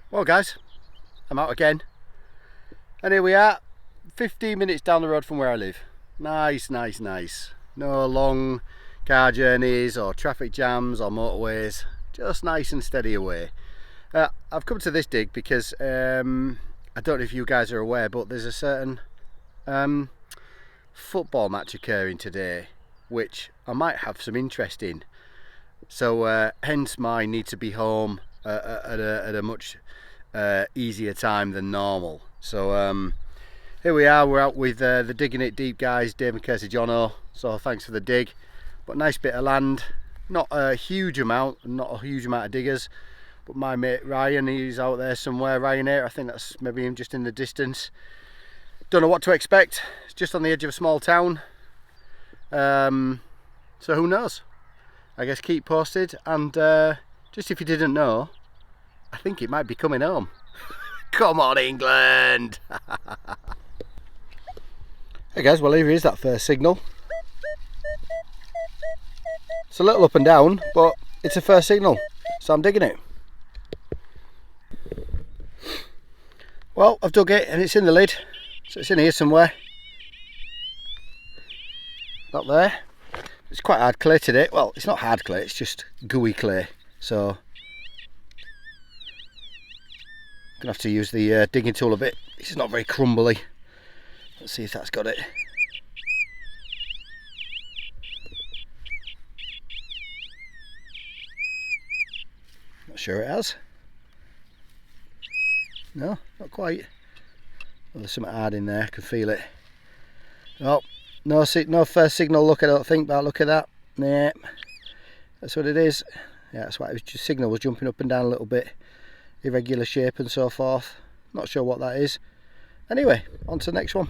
Well guys, I'm out again, and here we are, 15 minutes down the road from where I live. Nice. No long car journeys or traffic jams or motorways, just nice and steady away. I've come to this dig because I don't know if you guys are aware, but there's a certain football match occurring today which I might have some interest in, so hence my need to be home at a much easier time than normal. So here we are, we're out with the Digging It Deep guys, Dave and Kirsty Jono. So thanks for the dig, but nice bit of land, not a huge amount of diggers, but my mate Ryan, he's out there somewhere. Ryan here, I think that's maybe him just in the distance. Don't know what to expect, it's just on the edge of a small town, so who knows. I guess keep posted, and just if you didn't know, I think it might be coming home. Come on England! Hey guys, well here is that first signal. It's a little up and down, but it's a first signal, so I'm digging it. Well, I've dug it and it's in the lid, so it's in here somewhere. Not there. It's quite hard clay today. Well, it's not hard clay, it's just gooey clay, so I'm gonna have to use the digging tool a bit. It's not very crumbly. Let's see if that's got it. Not sure it has. No, not quite. Well, there's something hard in there, I can feel it. Oh, no first signal look, I don't think, but look at that. Yeah, that's what it is. Yeah, that's why it was just, signal was jumping up and down a little bit, irregular shape and so forth. Not sure what that is. Anyway, on to the next one.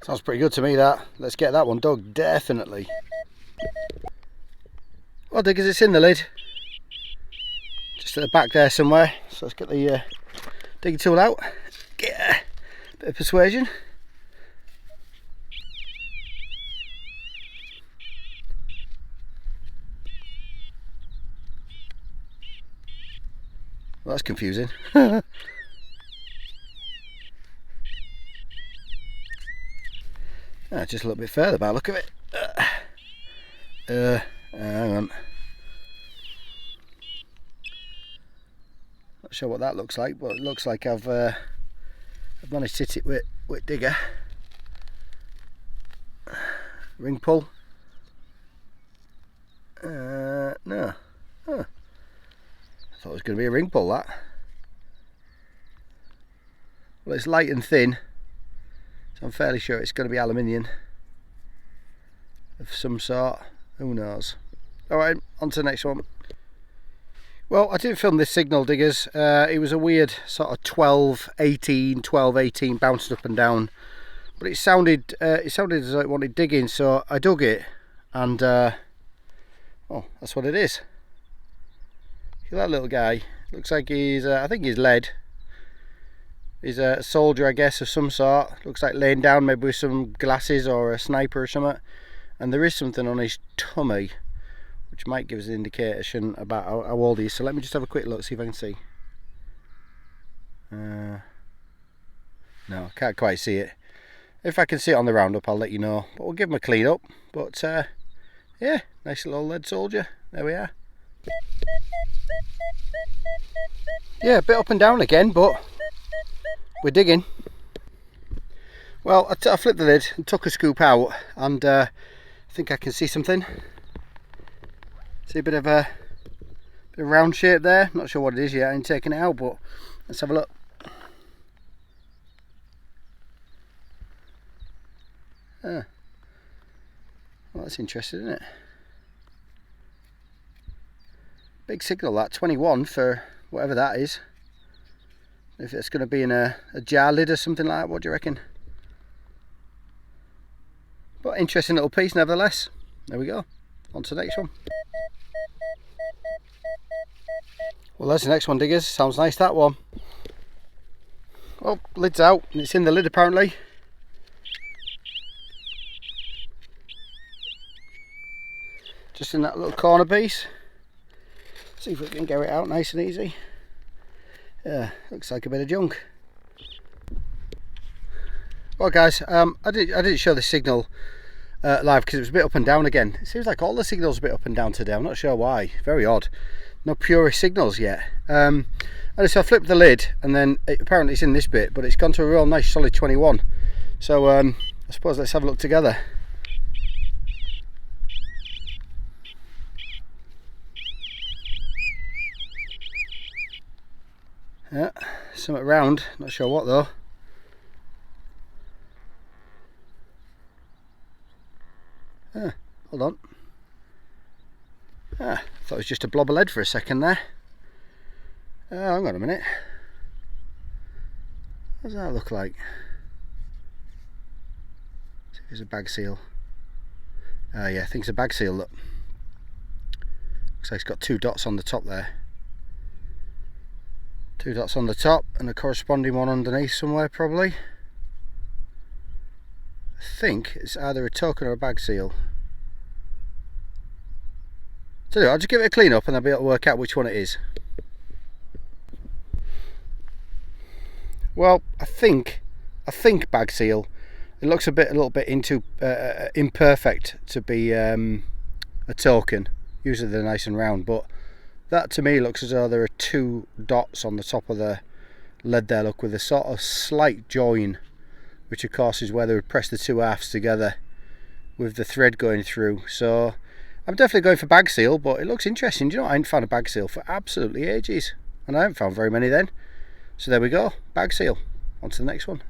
Sounds pretty good to me, that. Let's get that one dug, definitely. Well diggers, it's in the lid, just at the back there somewhere, so let's get the digging tool out, get a bit of persuasion. Well, that's confusing. Just a little bit further by the look of it. Hang on. Not sure what that looks like, but it looks like I've managed to hit it with digger. Ring pull. No. Huh. I thought it was going to be a ring pull, that. Well, it's light and thin, so I'm fairly sure it's going to be aluminium of some sort. Who knows? Alright, on to the next one. Well, I didn't film this signal, diggers. It was a weird sort of 12-18 bouncing up and down, but it sounded as though it wanted digging, so I dug it, and oh, that's what it is. Look at that little guy. Looks like he's I think he's lead. He's a soldier, I guess, of some sort. Looks like laying down, maybe with some glasses or a sniper or something. And there is something on his tummy, which might give us an indication about how old he is. So let me just have a quick look, see if I can see. No, I can't quite see it. If I can see it on the roundup, I'll let you know. But we'll give him a clean up. But yeah, nice little lead soldier. There we are. Yeah, a bit up and down again, but we're digging. Well, I flipped the lid and took a scoop out, and I think I can see something. See a bit of a round shape there. Not sure what it is yet. I ain't taken it out, but let's have a look. Well, that's interesting, isn't it? Big signal, that 21 for whatever that is. If it's going to be in a jar lid or something like that, what do you reckon? But interesting little piece nevertheless. There we go, on to the next one. Well, there's the next one, diggers. Sounds nice, that one. Well, lid's out and it's in the lid apparently. Just in that little corner piece. See if we can get it out nice and easy. Yeah, looks like a bit of junk. Well guys, I didn't show the signal live because it was a bit up and down again. It seems like all the signals are a bit up and down today. I'm not sure why. Very odd. No purest signals yet. And so I flipped the lid, and then apparently it's in this bit, but it's gone to a real nice solid 21. So I suppose let's have a look together. Yeah, something round. Not sure what though. Hold on. I thought it was just a blob of lead for a second there. Hang on a minute. What does that look like? See if it's a bag seal. Yeah, I think it's a bag seal. Look. Looks like it's got 2 dots on the top there. 2 dots on the top and a corresponding one underneath somewhere probably. I think it's either a token or a bag seal. So I'll just give it a clean up and I'll be able to work out which one it is. Well, I think bag seal. It looks a little bit imperfect to be a token. Usually they're nice and round, but that to me looks as though there are 2 dots on the top of the lead there. Look, with a sort of slight join, which of course is where they would press the 2 halves together with the thread going through. So I'm definitely going for bag seal, but it looks interesting. Do you know what? I haven't found a bag seal for absolutely ages, and I haven't found very many then. So there we go, bag seal. On to the next one.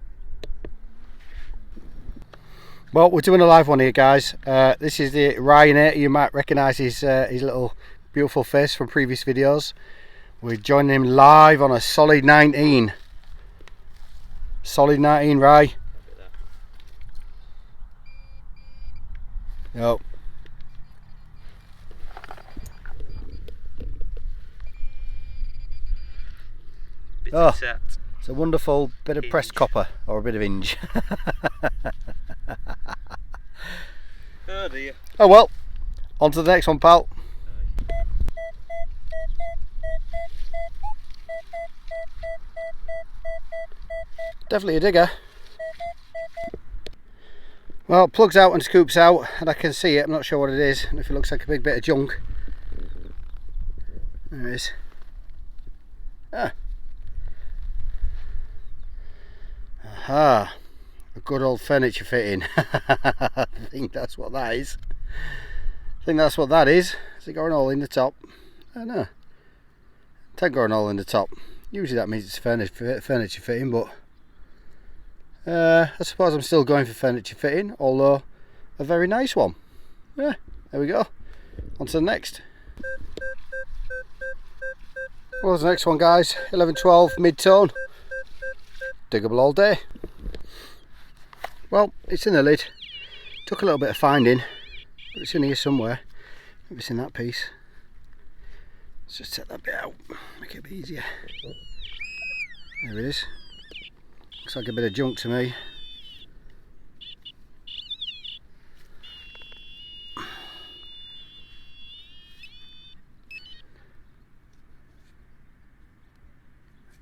Well, we're doing a live one here, guys. This is the Ryanair. You might recognise his little beautiful face from previous videos. We're joining him live on a solid 19. Solid 19, Rye. Yep. Oh, it's a wonderful bit of pressed copper, or a bit of hinge. Oh dear. Oh well, on to the next one, pal. Definitely a digger. Well, plugs out and scoops out, and I can see it. I'm not sure what it is, and if it looks like a big bit of junk. There it is. Ah. Aha. A good old furniture fitting. I think that's what that is. I think that's what that is. Has it got an hole in the top? I don't know. It hasn't got an hole in the top. Usually that means it's furniture fitting, but I suppose I'm still going for furniture fitting, although a very nice one. Yeah, there we go. On to the next. Well, the next one, guys. 11-12 mid-tone. Diggable all day. Well, it's in the lid. Took a little bit of finding, but it's in here somewhere. Maybe it's in that piece. Let's just take that bit out, make it a bit easier. There it is. Looks like a bit of junk to me.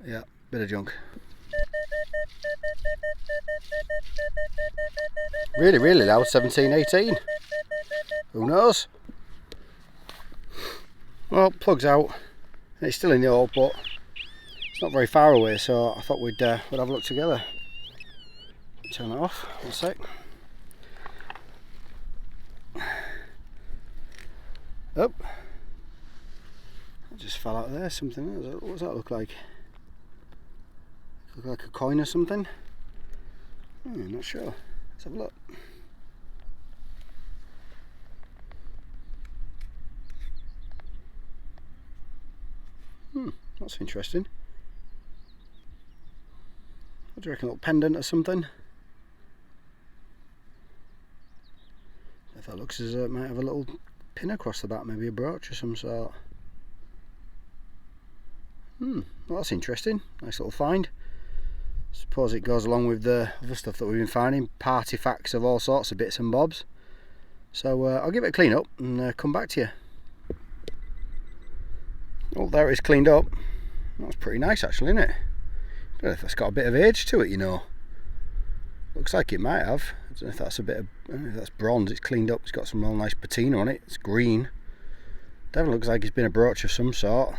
Yeah, bit of junk. Really, really loud, 17, 18. Who knows? Well, plugs out, and it's still in the hole, but it's not very far away, so I thought we'd have a look together. Turn that off, 1 sec. Oh, it just fell out of there, something. What does that look like? Look like a coin or something? I'm not sure. Let's have a look. That's interesting. What do you reckon? A little pendant or something? If that looks as though it might have a little pin across the back, maybe a brooch of some sort. Well, that's interesting. Nice little find. Suppose it goes along with the other stuff that we've been finding, party facts of all sorts of bits and bobs. So I'll give it a clean up and come back to you. Oh, there it's cleaned up. That's pretty nice actually, isn't it? I don't know if that's got a bit of age to it, you know. Looks like it might have. I don't know if that's a bit of, I don't know if that's bronze. It's cleaned up. It's got some real nice patina on it. It's green. Definitely looks like it's been a brooch of some sort.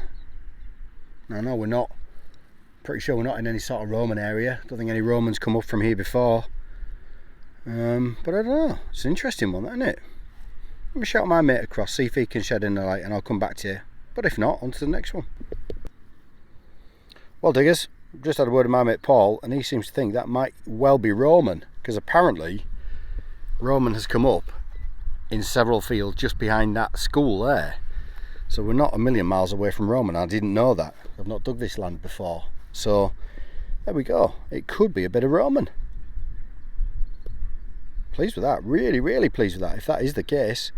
No, we're not. Pretty sure we're not in any sort of Roman area. Don't think any Romans come up from here before. But I don't know. It's an interesting one, isn't it? Let me shout my mate across, see if he can shed in the light, and I'll come back to you. But if not, on to the next one. Well, diggers, just had a word with my mate Paul, and he seems to think that might well be Roman, because apparently Roman has come up in several fields just behind that school there. So we're not a million miles away from Roman. I didn't know that. I've not dug this land before. So there we go. It could be a bit of Roman. Pleased with that. Really, really pleased with that. If that is the case,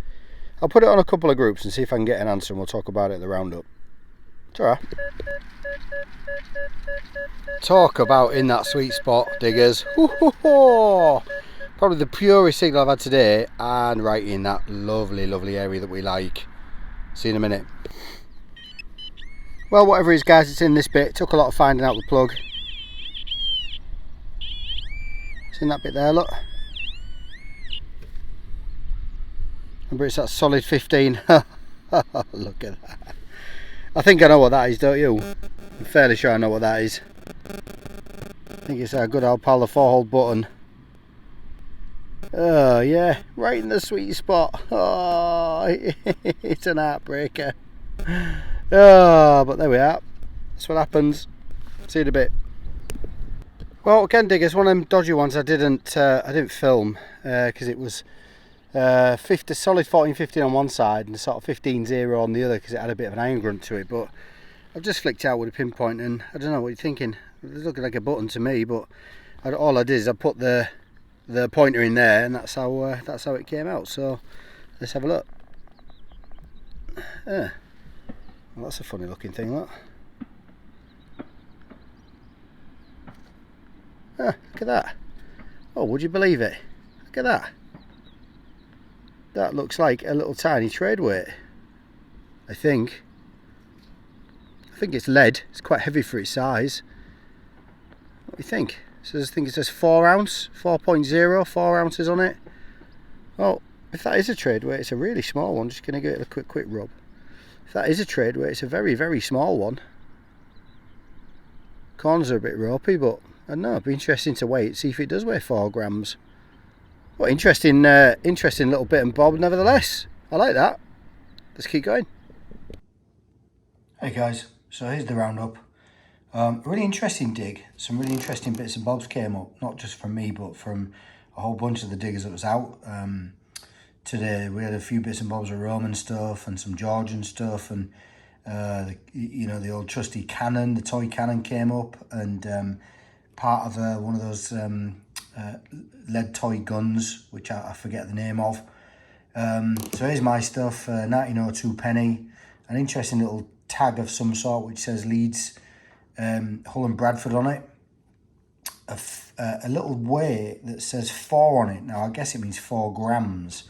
I'll put it on a couple of groups and see if I can get an answer, and we'll talk about it at the roundup. Ta-ra. Talk about in that sweet spot, diggers. Probably the purest signal I've had today, and right in that lovely, lovely area that we like. See you in a minute. Well, whatever it is, guys, it's in this bit. It took a lot of finding out the plug. It's in that bit there, look. Remember, it's that solid 15. Look at that. I think I know what that is, don't you? I'm fairly sure I know what that is. I think it's our good old pal, the 4-hole button. Oh yeah, right in the sweet spot. Oh, it's an heartbreaker. Oh, but there we are. That's what happens. See you in a bit. Well, again, diggers, one of them dodgy ones I didn't film because it was 50 solid 14-15 on one side and sort of 15-0 on the other, because it had a bit of an iron grunt to it. But I've just flicked out with a pinpoint, and I don't know what you're thinking. It's looking like a button to me, but all I did is I put the pointer in there, and that's how it came out. So let's have a look. Well, that's a funny looking thing, look. Look at that. Oh, would you believe it? Look at that. That looks like a little tiny trade weight. I think it's lead. It's quite heavy for its size. What do you think? So I think it says 4 ounce, 4.0, 4 ounces on it. Well, if that is a trade weight, it's a really small one. Just going to give it a quick rub. If that is a trade weight, it's a very, very small one. Corners are a bit ropey, but I don't know. It'd be interesting to weigh it, see if it does weigh 4 grams. Well, interesting little bit and bob nevertheless. I like that. Let's keep going. Hey guys, so here's the roundup. Really interesting dig. Some really interesting bits and bobs came up, not just from me, but from a whole bunch of the diggers that was out. Today we had a few bits and bobs of Roman stuff and some Georgian stuff, and the old trusty cannon, the toy cannon came up, and part of one of those lead toy guns, which I forget the name of. So here's my stuff, 1902 penny, an interesting little tag of some sort which says Leeds, Hull and Bradford on it. A little weight that says 4 on it. Now I guess it means 4 grams,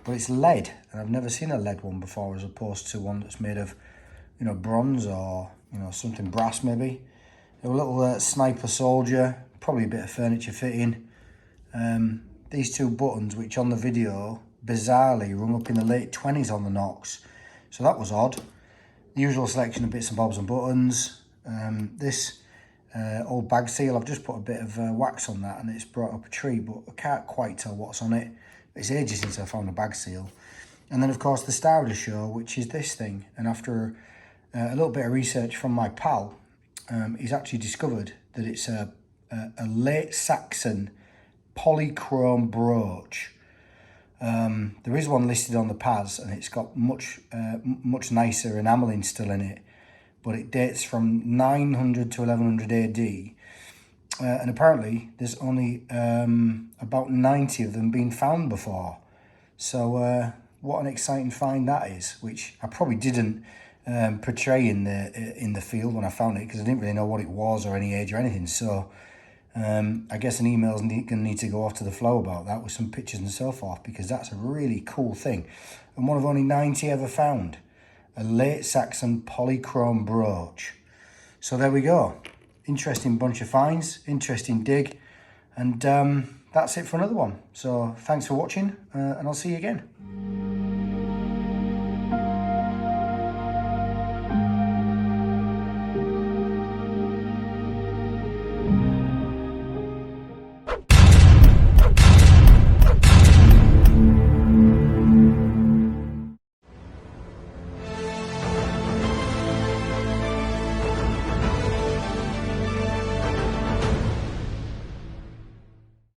but it's lead, and I've never seen a lead one before, as opposed to one that's made of, bronze or something brass maybe. A little sniper soldier, probably a bit of furniture fitting. These 2 buttons, which on the video bizarrely rung up in the late 20s on the knocks, so that was odd. The usual selection of bits and bobs and buttons. This old bag seal, I've just put a bit of wax on that, and it's brought up a tree, but I can't quite tell what's on it. It's ages since I found a bag seal. And then of course the star of the show, which is this thing, and after a little bit of research from my pal, he's actually discovered that it's a late Saxon polychrome brooch. There is one listed on the PAS, and it's got much nicer enamelling still in it, but it dates from 900 to 1100 AD, and apparently there's only about 90 of them been found before. So what an exciting find that is, which I probably didn't portray in the field when I found it, because I didn't really know what it was or any age or anything. So I guess an email's going to need to go off to the flow about that with some pictures and so forth, because that's a really cool thing, and one of only 90 ever found. a late Saxon polychrome brooch. So there we go. Interesting bunch of finds, interesting dig, and that's it for another one. So thanks for watching, and I'll see you again.